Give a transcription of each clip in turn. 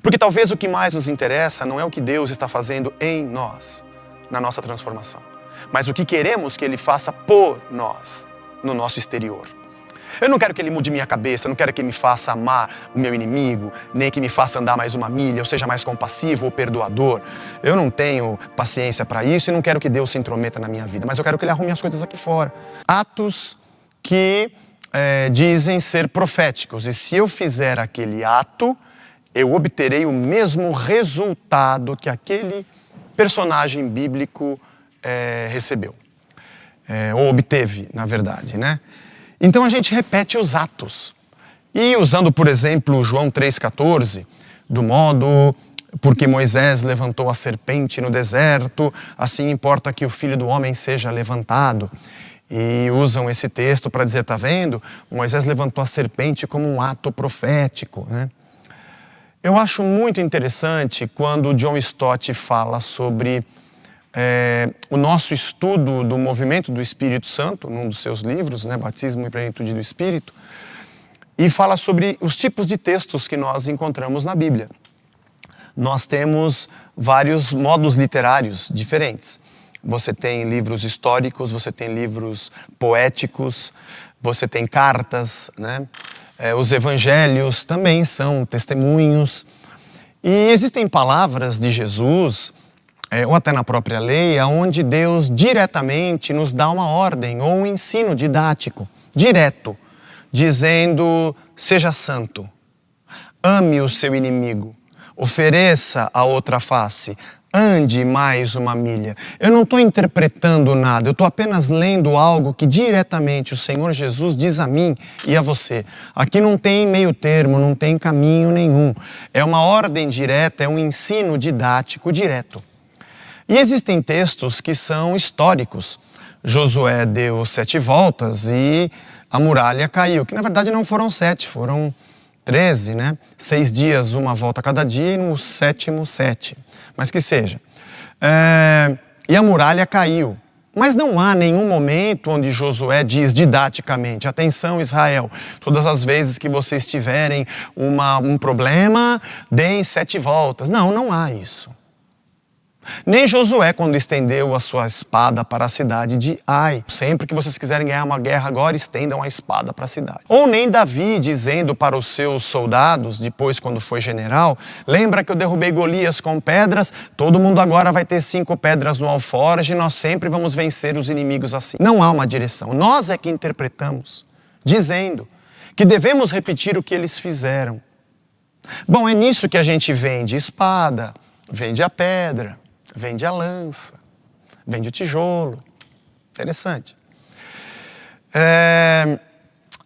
Porque talvez o que mais nos interessa não é o que Deus está fazendo em nós, na nossa transformação, mas o que queremos que Ele faça por nós, no nosso exterior. Eu não quero que Ele mude minha cabeça, não quero que Ele me faça amar o meu inimigo, nem que me faça andar mais uma milha, ou seja mais compassivo ou perdoador. Eu não tenho paciência para isso e não quero que Deus se intrometa na minha vida, mas eu quero que Ele arrume as coisas aqui fora. Atos que dizem ser proféticos, e se eu fizer aquele ato, eu obterei o mesmo resultado que aquele personagem bíblico recebeu, ou obteve, na verdade, né? Então a gente repete os atos. E usando, por exemplo, João 3,14, do modo porque Moisés levantou a serpente no deserto, assim importa que o Filho do Homem seja levantado. E usam esse texto para dizer, tá vendo? Moisés levantou a serpente como um ato profético, né? Eu acho muito interessante quando John Stott fala sobre o nosso estudo do movimento do Espírito Santo, num dos seus livros, né, Batismo e Plenitude do Espírito, e fala sobre os tipos de textos que nós encontramos na Bíblia. Nós temos vários modos literários diferentes. Você tem livros históricos, você tem livros poéticos, você tem cartas, né? Os evangelhos também são testemunhos. E existem palavras de Jesus, ou até na própria lei, onde Deus diretamente nos dá uma ordem ou um ensino didático, direto, dizendo, seja santo, ame o seu inimigo, ofereça a outra face, ande mais uma milha. Eu não estou interpretando nada, eu estou apenas lendo algo que diretamente o Senhor Jesus diz a mim e a você. Aqui não tem meio termo, não tem caminho nenhum. É uma ordem direta, é um ensino didático direto. E existem textos que são históricos. Josué deu 7 voltas e a muralha caiu, que na verdade não foram 7, foram 13, né? 6 dias, uma volta a cada dia, e no 7º, 7. Mas que seja. E a muralha caiu. Mas não há nenhum momento onde Josué diz didaticamente, atenção Israel, todas as vezes que vocês tiverem um problema, deem 7 voltas. Não, não há isso. Nem Josué, quando estendeu a sua espada para a cidade de Ai. Sempre que vocês quiserem ganhar uma guerra agora, estendam a espada para a cidade. Ou nem Davi dizendo para os seus soldados, depois quando foi general, lembra que eu derrubei Golias com pedras, todo mundo agora vai ter 5 pedras no alforje e nós sempre vamos vencer os inimigos assim. Não há uma direção. Nós é que interpretamos, dizendo que devemos repetir o que eles fizeram. Bom, é nisso que a gente vende espada, vende a pedra, vende a lança, vende o tijolo. Interessante.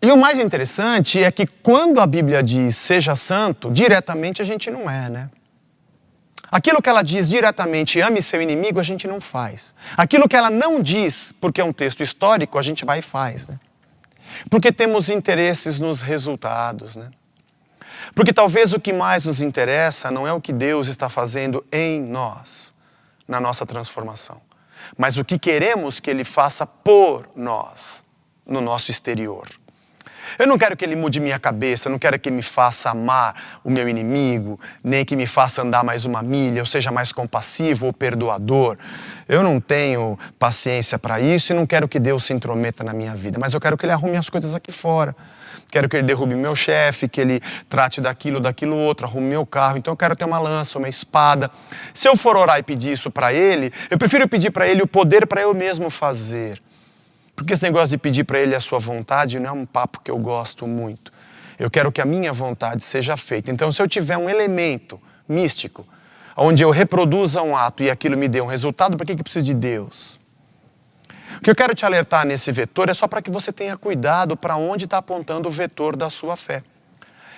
E o mais interessante é que quando a Bíblia diz seja santo, diretamente a gente não é, né? Aquilo que ela diz diretamente, ame seu inimigo, a gente não faz. Aquilo que ela não diz, porque é um texto histórico, a gente vai e faz, né? Porque temos interesses nos resultados, né? Porque talvez o que mais nos interessa não é o que Deus está fazendo em nós, na nossa transformação, mas o que queremos que Ele faça por nós, no nosso exterior. Eu não quero que Ele mude minha cabeça, não quero que Ele me faça amar o meu inimigo, nem que me faça andar mais uma milha, ou seja mais compassivo ou perdoador. Eu não tenho paciência para isso e não quero que Deus se intrometa na minha vida, mas eu quero que Ele arrume as coisas aqui fora. Quero que Ele derrube meu chefe, que Ele trate daquilo outro, arrume meu carro. Então eu quero ter uma lança, uma espada. Se eu for orar e pedir isso para Ele, eu prefiro pedir para Ele o poder para eu mesmo fazer. Porque esse negócio de pedir para Ele a sua vontade não é um papo que eu gosto muito. Eu quero que a minha vontade seja feita. Então se eu tiver um elemento místico, onde eu reproduza um ato e aquilo me dê um resultado, para que eu preciso de Deus? O que eu quero te alertar nesse vetor é só para que você tenha cuidado para onde está apontando o vetor da sua fé.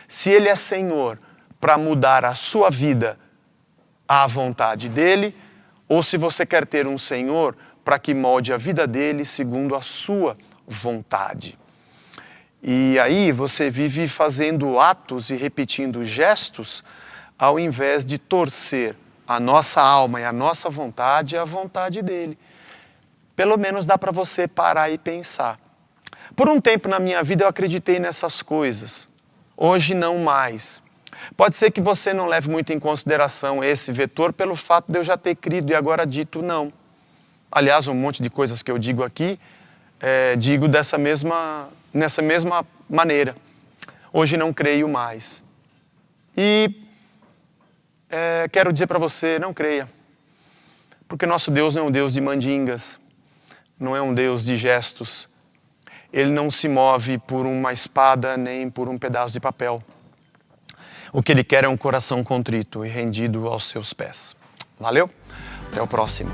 Se Ele é Senhor para mudar a sua vida à vontade dEle, ou se você quer ter um Senhor para que molde a vida dEle segundo a sua vontade. E aí você vive fazendo atos e repetindo gestos ao invés de torcer a nossa alma e a nossa vontade à vontade dEle. Pelo menos dá para você parar e pensar. Por um tempo na minha vida eu acreditei nessas coisas. Hoje não mais. Pode ser que você não leve muito em consideração esse vetor pelo fato de eu já ter crido e agora dito não. Aliás, um monte de coisas que eu digo aqui, digo nessa mesma maneira. Hoje não creio mais. E quero dizer para você, não creia. Porque nosso Deus não é um Deus de mandingas, não é um Deus de gestos. Ele não se move por uma espada nem por um pedaço de papel. O que Ele quer é um coração contrito e rendido aos seus pés. Valeu? Até o próximo.